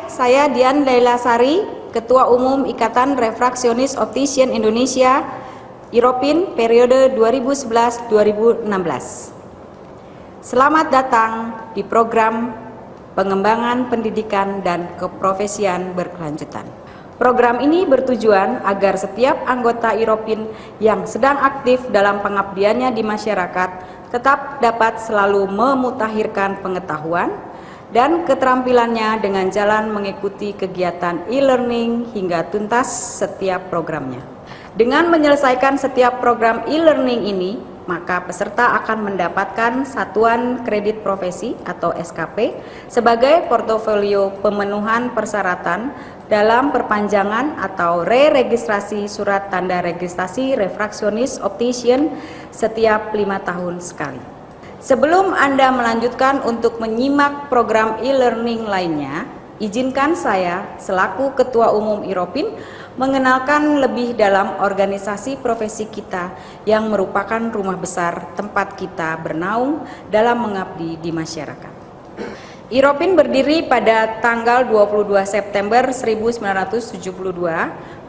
saya Dian Leila Sari, Ketua Umum Ikatan Refraksionis Optician Indonesia, IROPIN periode 2011-2016. Selamat datang di program pengembangan pendidikan dan keprofesian berkelanjutan. Program ini bertujuan agar setiap anggota IROPIN yang sedang aktif dalam pengabdiannya di masyarakat tetap dapat selalu memutakhirkan pengetahuan dan keterampilannya dengan jalan mengikuti kegiatan e-learning hingga tuntas setiap programnya. Dengan menyelesaikan setiap program e-learning ini, maka peserta akan mendapatkan satuan kredit profesi atau SKP sebagai portofolio pemenuhan persyaratan dalam perpanjangan atau re-registrasi surat tanda registrasi refraksionis optician setiap 5 tahun sekali. Sebelum Anda melanjutkan untuk menyimak program e-learning lainnya, izinkan saya selaku Ketua Umum IROPIN mengenalkan lebih dalam organisasi profesi kita yang merupakan rumah besar tempat kita bernaung dalam mengabdi di masyarakat. IROPIN berdiri pada tanggal 22 September 1972,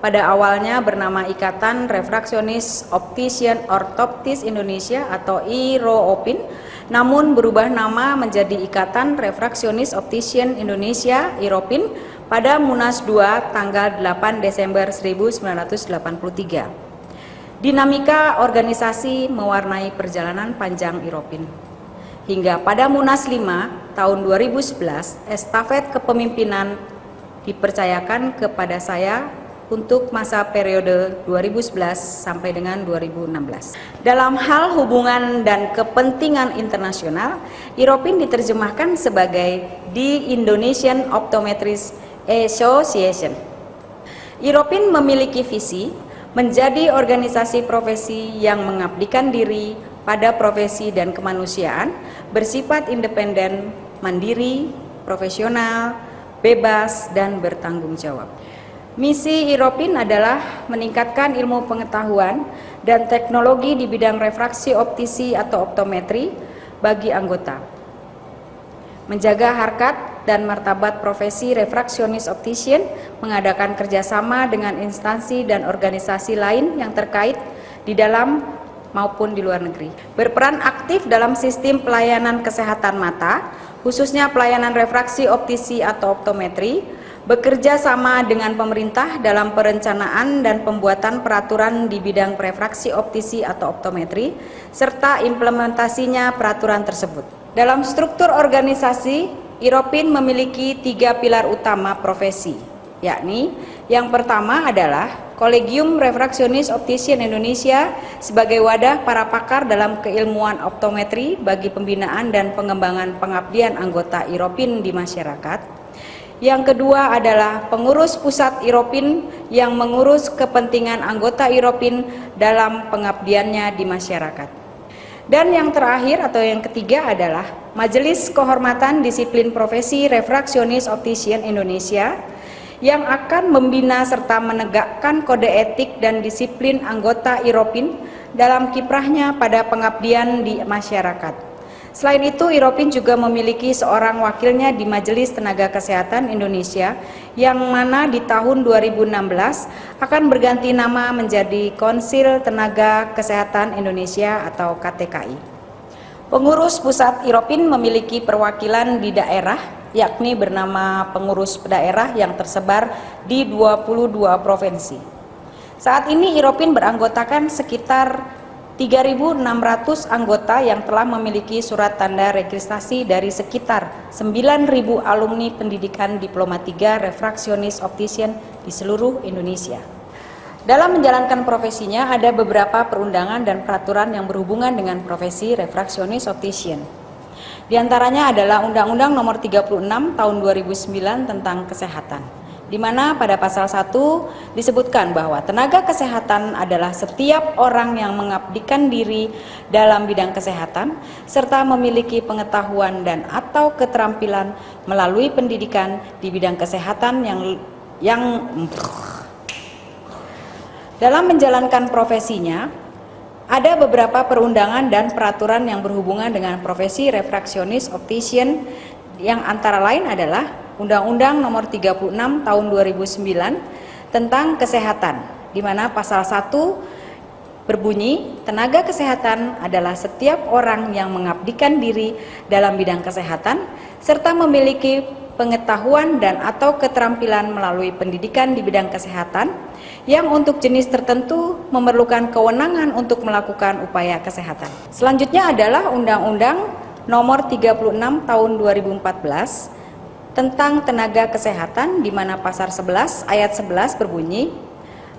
pada awalnya bernama Ikatan Refraksionis Optician Orthoptis Indonesia atau IROOPIN, namun berubah nama menjadi Ikatan Refraksionis Optician Indonesia IROPIN pada Munas II tanggal 8 Desember 1983. Dinamika organisasi mewarnai perjalanan panjang IROPIN. Hingga pada Munas V tahun 2011, estafet kepemimpinan dipercayakan kepada saya untuk masa periode 2011 sampai dengan 2016. Dalam hal hubungan dan kepentingan internasional, IROPIN diterjemahkan sebagai The Indonesian Optometrist Association. IROPIN memiliki visi menjadi organisasi profesi yang mengabdikan diri pada profesi dan kemanusiaan, bersifat independen, mandiri, profesional, bebas, dan bertanggung jawab. Misi IROPIN adalah meningkatkan ilmu pengetahuan dan teknologi di bidang refraksi optisi atau optometri bagi anggota, menjaga harkat dan martabat profesi refraksionis optician, mengadakan kerjasama dengan instansi dan organisasi lain yang terkait di dalam maupun di luar negeri. Berperan aktif dalam sistem pelayanan kesehatan mata, khususnya pelayanan refraksi optisi atau optometri, bekerja sama dengan pemerintah dalam perencanaan dan pembuatan peraturan di bidang refraksi optisi atau optometri, serta implementasinya peraturan tersebut. Dalam struktur organisasi, IROPIN memiliki 3 pilar utama profesi, yakni yang pertama adalah Kolegium Refraksionis Optician Indonesia sebagai wadah para pakar dalam keilmuan optometri bagi pembinaan dan pengembangan pengabdian anggota IROPIN di masyarakat. Yang kedua adalah pengurus pusat IROPIN yang mengurus kepentingan anggota IROPIN dalam pengabdiannya di masyarakat. Dan yang terakhir atau yang ketiga adalah Majelis Kehormatan Disiplin Profesi Refraksionis Optician Indonesia yang akan membina serta menegakkan kode etik dan disiplin anggota IROPIN dalam kiprahnya pada pengabdian di masyarakat. Selain itu, IROPIN juga memiliki seorang wakilnya di Majelis Tenaga Kesehatan Indonesia yang mana di tahun 2016 akan berganti nama menjadi Konsil Tenaga Kesehatan Indonesia atau KTKI. Pengurus pusat IROPIN memiliki perwakilan di daerah, yakni bernama pengurus daerah yang tersebar di 22 provinsi. Saat ini IROPIN beranggotakan sekitar 3.600 anggota yang telah memiliki surat tanda registrasi dari sekitar 9.000 alumni pendidikan Diploma 3 Refraksionis Optician di seluruh Indonesia. Dalam menjalankan profesinya ada beberapa perundangan dan peraturan yang berhubungan dengan profesi refraksionis optician. Di antaranya adalah Undang-Undang Nomor 36 Tahun 2009 tentang Kesehatan, di mana pada pasal 1 disebutkan bahwa tenaga kesehatan adalah setiap orang yang mengabdikan diri dalam bidang kesehatan serta memiliki pengetahuan dan atau keterampilan melalui pendidikan di bidang kesehatan yang dalam menjalankan profesinya. Ada beberapa perundangan dan peraturan yang berhubungan dengan profesi refraksionis optician yang antara lain adalah Undang-Undang Nomor 36 Tahun 2009 tentang kesehatan, di mana pasal 1 berbunyi, tenaga kesehatan adalah setiap orang yang mengabdikan diri dalam bidang kesehatan serta memiliki pengetahuan dan atau keterampilan melalui pendidikan di bidang kesehatan yang untuk jenis tertentu memerlukan kewenangan untuk melakukan upaya kesehatan. Selanjutnya adalah Undang-Undang Nomor 36 Tahun 2014 tentang tenaga kesehatan, di mana pasal 11 ayat 11 berbunyi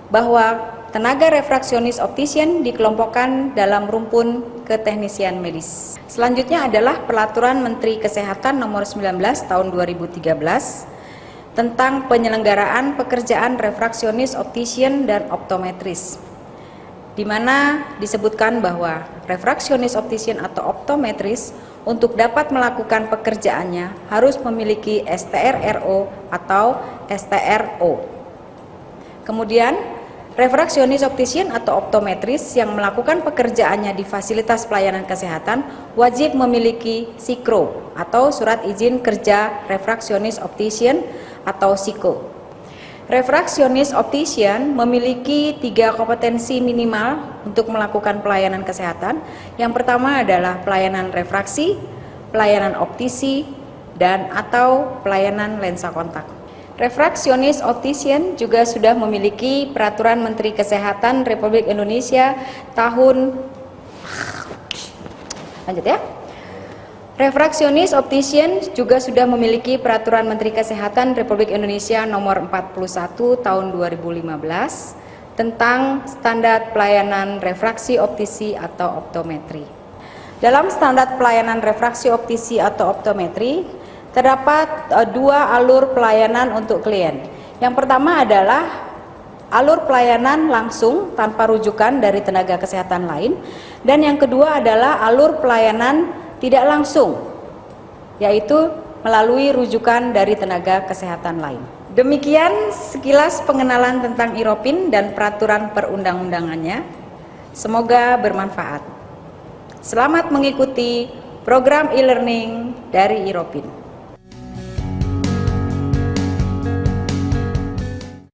bahwa tenaga refraksionis optician dikelompokkan dalam rumpun keteknisian medis. Selanjutnya adalah Peraturan Menteri Kesehatan Nomor 19 Tahun 2013 tentang penyelenggaraan pekerjaan refraksionis optician dan optometris, di mana disebutkan bahwa refraksionis optician atau optometris untuk dapat melakukan pekerjaannya harus memiliki STR-RO atau STRO. Kemudian, refraksionis optician atau optometris yang melakukan pekerjaannya di fasilitas pelayanan kesehatan wajib memiliki SIKRO atau Surat Izin Kerja Refraksionis Optician atau SIKO. Refraksionis optician memiliki 3 kompetensi minimal untuk melakukan pelayanan kesehatan. Yang pertama adalah pelayanan refraksi, pelayanan optisi, dan atau pelayanan lensa kontak. Refraksionis optician juga sudah memiliki Peraturan Menteri Kesehatan Republik Indonesia tahun Refraksionis optician juga sudah memiliki Peraturan Menteri Kesehatan Republik Indonesia Nomor 41 Tahun 2015 tentang standar pelayanan refraksi optisi atau optometri. Dalam standar pelayanan refraksi optisi atau optometri terdapat 2 alur pelayanan untuk klien. Yang pertama adalah alur pelayanan langsung tanpa rujukan dari tenaga kesehatan lain, dan yang kedua adalah alur pelayanan tidak langsung, yaitu melalui rujukan dari tenaga kesehatan lain. Demikian sekilas pengenalan tentang IROPIN dan peraturan perundang-undangannya. Semoga bermanfaat. Selamat mengikuti program e-learning dari IROPIN.